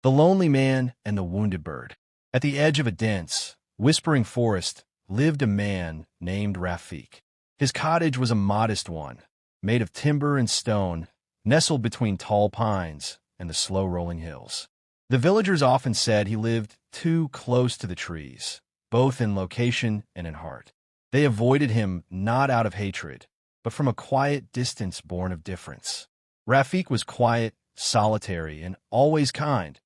The Lonely Man and the Wounded Bird. At the edge of a dense, whispering forest lived a man named Rafik. His cottage was a modest one, made of timber and stone, nestled between tall pines and the slow-rolling hills. The villagers often said he lived too close to the trees, both in location and in heart. They avoided him not out of hatred, but from a quiet distance born of difference. Rafik was quiet, solitary, and always kind,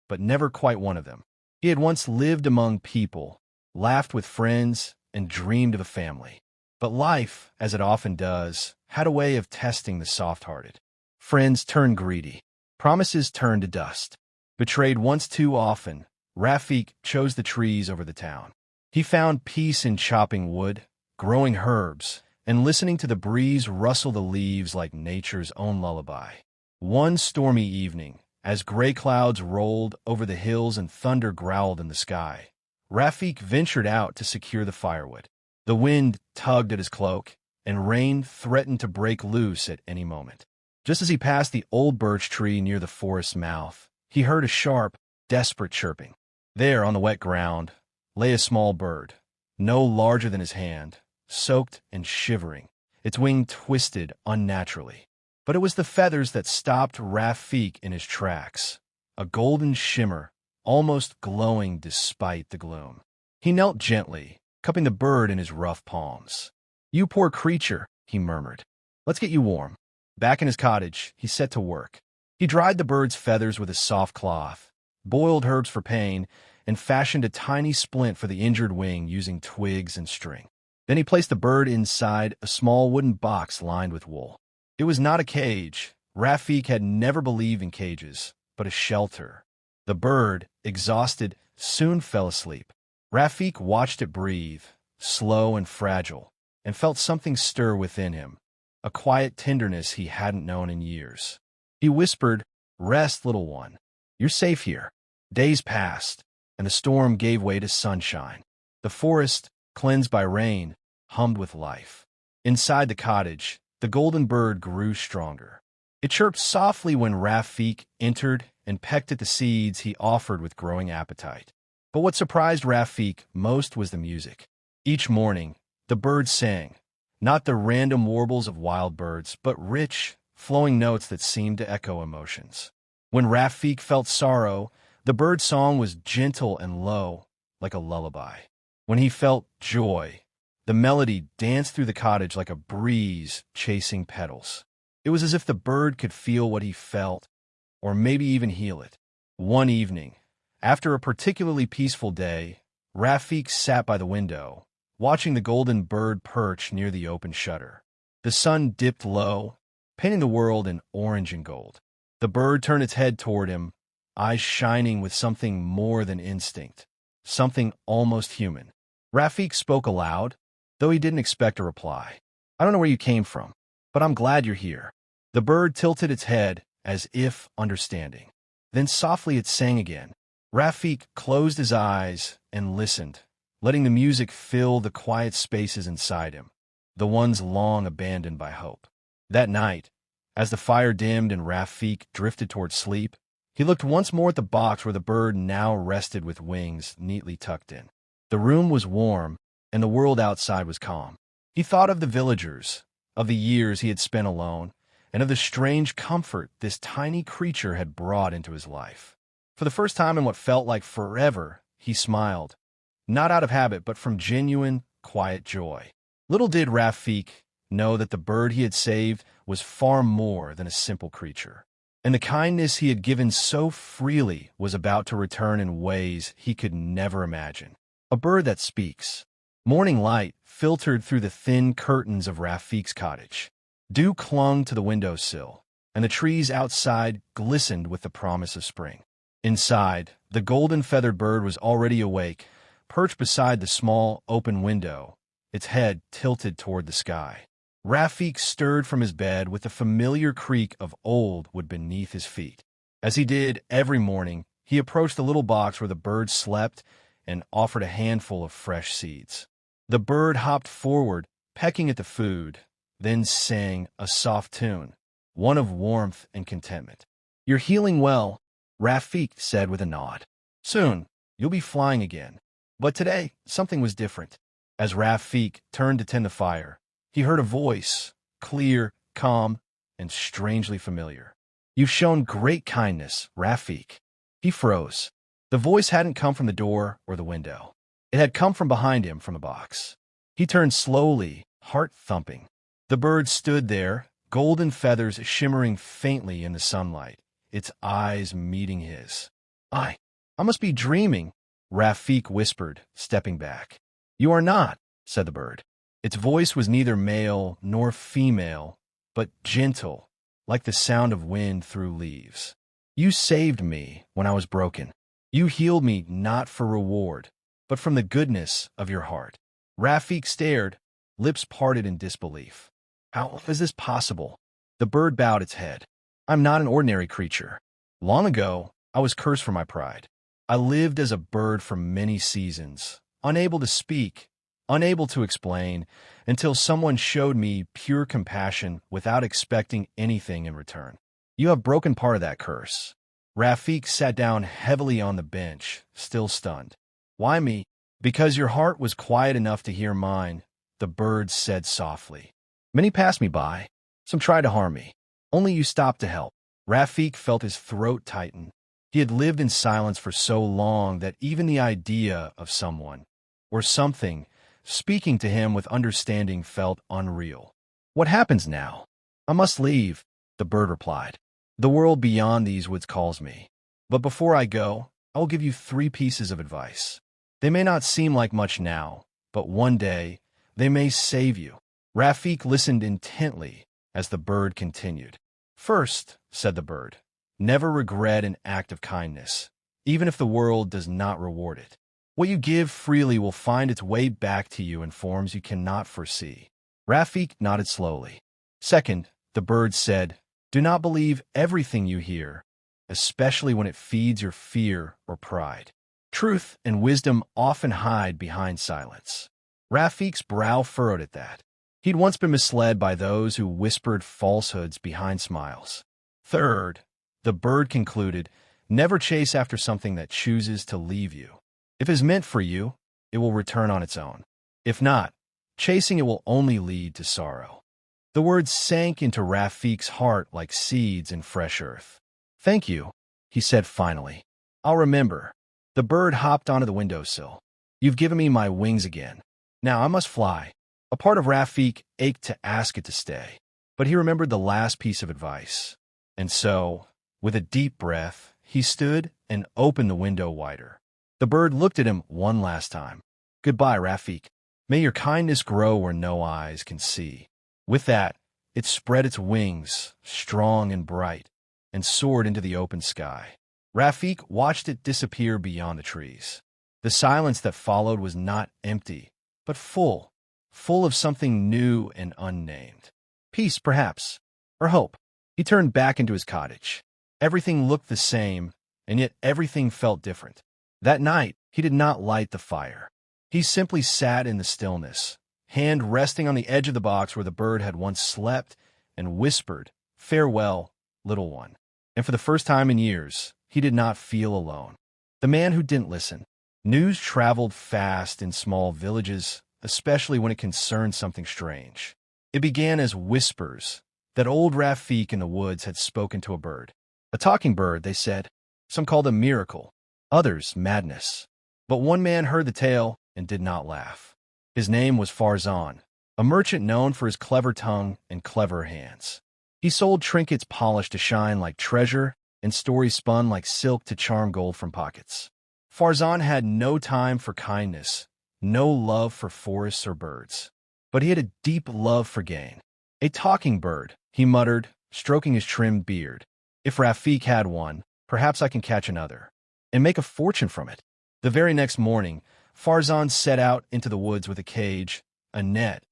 but never quite one of them. He had once lived among people, laughed with friends, and dreamed of a family. But life, as it often does, had a way of testing the soft-hearted. Friends turned greedy. Promises turned to dust. Betrayed once too often, Rafik chose the trees over the town. He found peace in chopping wood, growing herbs, and listening to the breeze rustle the leaves like nature's own lullaby. One stormy evening, as gray clouds rolled over the hills and thunder growled in the sky, Rafik ventured out to secure the firewood. The wind tugged at his cloak, and rain threatened to break loose at any moment. Just as he passed the old birch tree near the forest's mouth, he heard a sharp, desperate chirping. There, on the wet ground, lay a small bird, no larger than his hand, soaked and shivering, its wing twisted unnaturally. But it was the feathers that stopped Rafik in his tracks, a golden shimmer, almost glowing despite the gloom. He knelt gently, cupping the bird in his rough palms. "You poor creature," he murmured. "Let's get you warm." Back in his cottage, he set to work. He dried the bird's feathers with a soft cloth, boiled herbs for pain, and fashioned a tiny splint for the injured wing using twigs and string. Then he placed the bird inside a small wooden box lined with wool. It was not a cage. Rafik had never believed in cages, but a shelter. The bird, exhausted, soon fell asleep. Rafik watched it breathe, slow and fragile, and felt something stir within him, a quiet tenderness he hadn't known in years. He whispered, "Rest, little one. You're safe here." Days passed, and the storm gave way to sunshine. The forest, cleansed by rain, hummed with life. Inside the cottage, the golden bird grew stronger. It chirped softly when Rafik entered and pecked at the seeds he offered with growing appetite. But what surprised Rafik most was the music. Each morning, the bird sang, not the random warbles of wild birds, but rich, flowing notes that seemed to echo emotions. When Rafik felt sorrow, the bird's song was gentle and low, like a lullaby. When he felt joy, the melody danced through the cottage like a breeze chasing petals. It was as if the bird could feel what he felt, or maybe even heal it. One evening, after a particularly peaceful day, Rafik sat by the window, watching the golden bird perch near the open shutter. The sun dipped low, painting the world in orange and gold. The bird turned its head toward him, eyes shining with something more than instinct, something almost human. Rafik spoke aloud, though he didn't expect a reply. "I don't know where you came from, but I'm glad you're here." The bird tilted its head, as if understanding. Then softly it sang again. Rafik closed his eyes and listened, letting the music fill the quiet spaces inside him, the ones long abandoned by hope. That night, as the fire dimmed and Rafik drifted toward sleep, he looked once more at the box where the bird now rested with wings neatly tucked in. The room was warm, and the world outside was calm. He thought of the villagers, of the years he had spent alone, and of the strange comfort this tiny creature had brought into his life. For the first time in what felt like forever, he smiled, not out of habit, but from genuine, quiet joy. Little did Rafik know that the bird he had saved was far more than a simple creature, and the kindness he had given so freely was about to return in ways he could never imagine. A bird that speaks. Morning light filtered through the thin curtains of Rafik's cottage. Dew clung to the windowsill, and the trees outside glistened with the promise of spring. Inside, the golden-feathered bird was already awake, perched beside the small, open window, its head tilted toward the sky. Rafik stirred from his bed with the familiar creak of old wood beneath his feet. As he did every morning, he approached the little box where the bird slept and offered a handful of fresh seeds. The bird hopped forward, pecking at the food, then sang a soft tune, one of warmth and contentment. "You're healing well," Rafik said with a nod. Soon, you'll be flying again. But today, something was different. As Rafik turned to tend the fire, he heard a voice, clear, calm, and strangely familiar. You've shown great kindness, Rafik. He froze. The voice hadn't come from the door or the window. It had come from behind him from the box. He turned slowly, heart thumping. The bird stood there, golden feathers shimmering faintly in the sunlight, its eyes meeting his. I must be dreaming, Rafik whispered, stepping back. You are not, said the bird. Its voice was neither male nor female, but gentle, like the sound of wind through leaves. You saved me when I was broken. You healed me not for reward, but from the goodness of your heart. Rafik stared, lips parted in disbelief. How is this possible? The bird bowed its head. I'm not an ordinary creature. Long ago, I was cursed for my pride. I lived as a bird for many seasons, unable to speak, unable to explain, until someone showed me pure compassion without expecting anything in return. You have broken part of that curse. Rafik sat down heavily on the bench, still stunned. Why me? Because your heart was quiet enough to hear mine, the bird said softly. Many passed me by. Some tried to harm me. Only you stopped to help. Rafik felt his throat tighten. He had lived in silence for so long that even the idea of someone, or something, speaking to him with understanding felt unreal. What happens now? I must leave, the bird replied. The world beyond these woods calls me. But before I go, I will give you 3 pieces of advice. They may not seem like much now, but one day they may save you. Rafik listened intently as the bird continued. First, said the bird, never regret an act of kindness, even if the world does not reward it. What you give freely will find its way back to you in forms you cannot foresee. Rafik nodded slowly. Second, the bird said, do not believe everything you hear, especially when it feeds your fear or pride. Truth and wisdom often hide behind silence. Rafik's brow furrowed at that. He'd once been misled by those who whispered falsehoods behind smiles. Third, the bird concluded, never chase after something that chooses to leave you. If it is meant for you, it will return on its own. If not, chasing it will only lead to sorrow. The words sank into Rafik's heart like seeds in fresh earth. Thank you, he said finally. I'll remember. The bird hopped onto the windowsill. You've given me my wings again. Now I must fly. A part of Rafik ached to ask it to stay, but he remembered the last piece of advice. And so, with a deep breath, he stood and opened the window wider. The bird looked at him one last time. Goodbye, Rafik. May your kindness grow where no eyes can see. With that, it spread its wings, strong and bright, and soared into the open sky. Rafik watched it disappear beyond the trees. The silence that followed was not empty, but full of something new and unnamed. Peace, perhaps, or hope. He turned back into his cottage. Everything looked the same, and yet everything felt different. That night, he did not light the fire. He simply sat in the stillness, hand resting on the edge of the box where the bird had once slept, and whispered, Farewell, little one. And for the first time in years, he did not feel alone. The man who didn't listen. News traveled fast in small villages, especially when it concerned something strange. It began as whispers that old Rafik in the woods had spoken to a bird. A talking bird, they said. Some called it a miracle, others madness. But one man heard the tale and did not laugh. His name was Farzan, a merchant known for his clever tongue and clever hands. He sold trinkets polished to shine like treasure and stories spun like silk to charm gold from pockets. Farzan had no time for kindness, no love for forests or birds. But he had a deep love for gain. A talking bird, he muttered, stroking his trimmed beard. If Rafik had one, perhaps I can catch another, and make a fortune from it. The very next morning, Farzan set out into the woods with a cage, a net,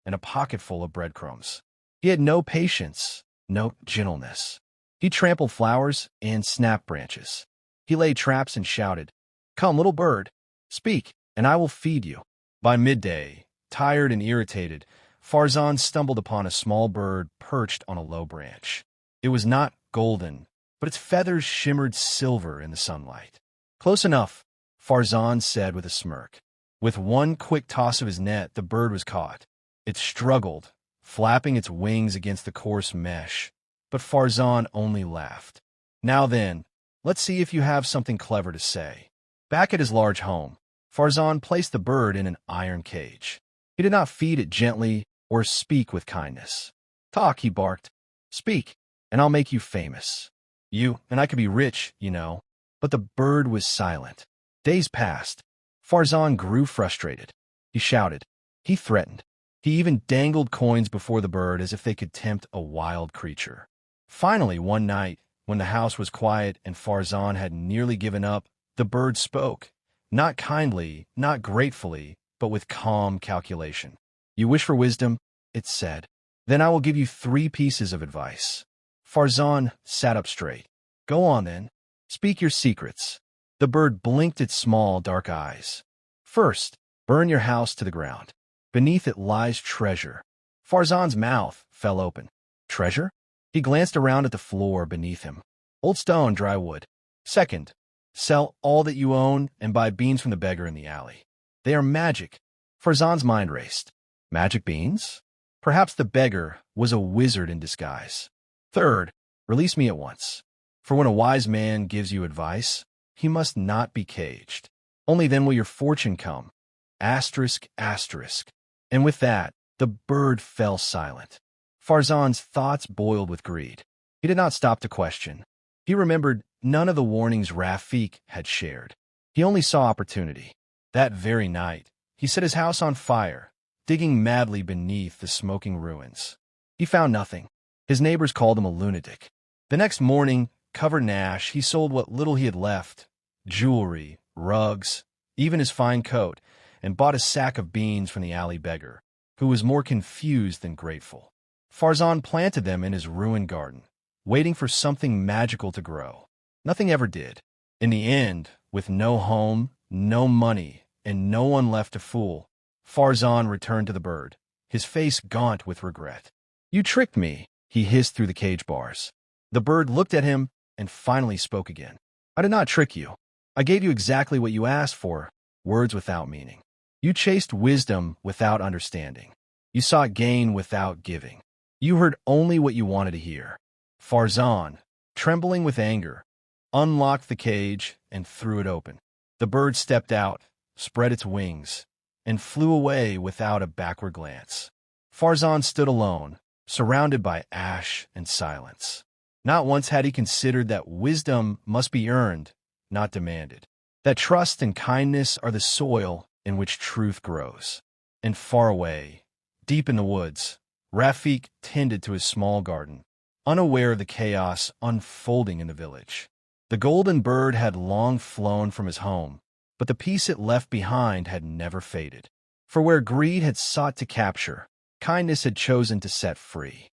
and a pocket full of breadcrumbs. He had no patience, no gentleness. He trampled flowers and snapped branches. He laid traps and shouted, Come, little bird, speak, and I will feed you. By midday, tired and irritated, Farzan stumbled upon a small bird perched on a low branch. It was not golden, but its feathers shimmered silver in the sunlight. "Close enough," Farzan said with a smirk. With one quick toss of his net, the bird was caught. It struggled, flapping its wings against the coarse mesh, but Farzan only laughed. "Now then, let's see if you have something clever to say." Back at his large home, Farzan placed the bird in an iron cage. He did not feed it gently or speak with kindness. "Talk," he barked. "Speak, and I'll make you famous. You and I could be rich, you know." But the bird was silent. Days passed. Farzan grew frustrated. He shouted. He threatened. He even dangled coins before the bird as if they could tempt a wild creature. Finally, one night, when the house was quiet and Farzan had nearly given up, the bird spoke. Not kindly, not gratefully, but with calm calculation. "You wish for wisdom," it said. "Then I will give you 3 pieces of advice." Farzan sat up straight. "Go on, then. Speak your secrets." The bird blinked its small, dark eyes. "First, burn your house to the ground. Beneath it lies treasure." Farzan's mouth fell open. "Treasure?" He glanced around at the floor beneath him. "Old stone, dry wood." "Second, sell all that you own and buy beans from the beggar in the alley. They are magic." Farzan's mind raced. Magic beans? Perhaps the beggar was a wizard in disguise. "Third, release me at once. For when a wise man gives you advice, he must not be caged. Only then will your fortune come. Asterisk, asterisk." And with that, the bird fell silent. Farzan's thoughts boiled with greed. He did not stop to question. He remembered none of the warnings Rafik had shared. He only saw opportunity. That very night, he set his house on fire, digging madly beneath the smoking ruins. He found nothing. His neighbors called him a lunatic. The next morning, covered in ash, he sold what little he had left, jewelry, rugs, even his fine coat, and bought a sack of beans from the alley beggar, who was more confused than grateful. Farzan planted them in his ruined garden, waiting for something magical to grow. Nothing ever did. In the end, with no home, no money, and no one left to fool, Farzan returned to the bird, his face gaunt with regret. "You tricked me," he hissed through the cage bars. The bird looked at him and finally spoke again. "I did not trick you. I gave you exactly what you asked for, words without meaning. You chased wisdom without understanding. You sought gain without giving. You heard only what you wanted to hear." Farzan, trembling with anger, unlocked the cage and threw it open. The bird stepped out, spread its wings, and flew away without a backward glance. Farzan stood alone, surrounded by ash and silence. Not once had he considered that wisdom must be earned, not demanded. That trust and kindness are the soil in which truth grows. And far away, deep in the woods, Rafik tended to his small garden, unaware of the chaos unfolding in the village. The golden bird had long flown from his home, but the peace it left behind had never faded. For where greed had sought to capture, kindness had chosen to set free.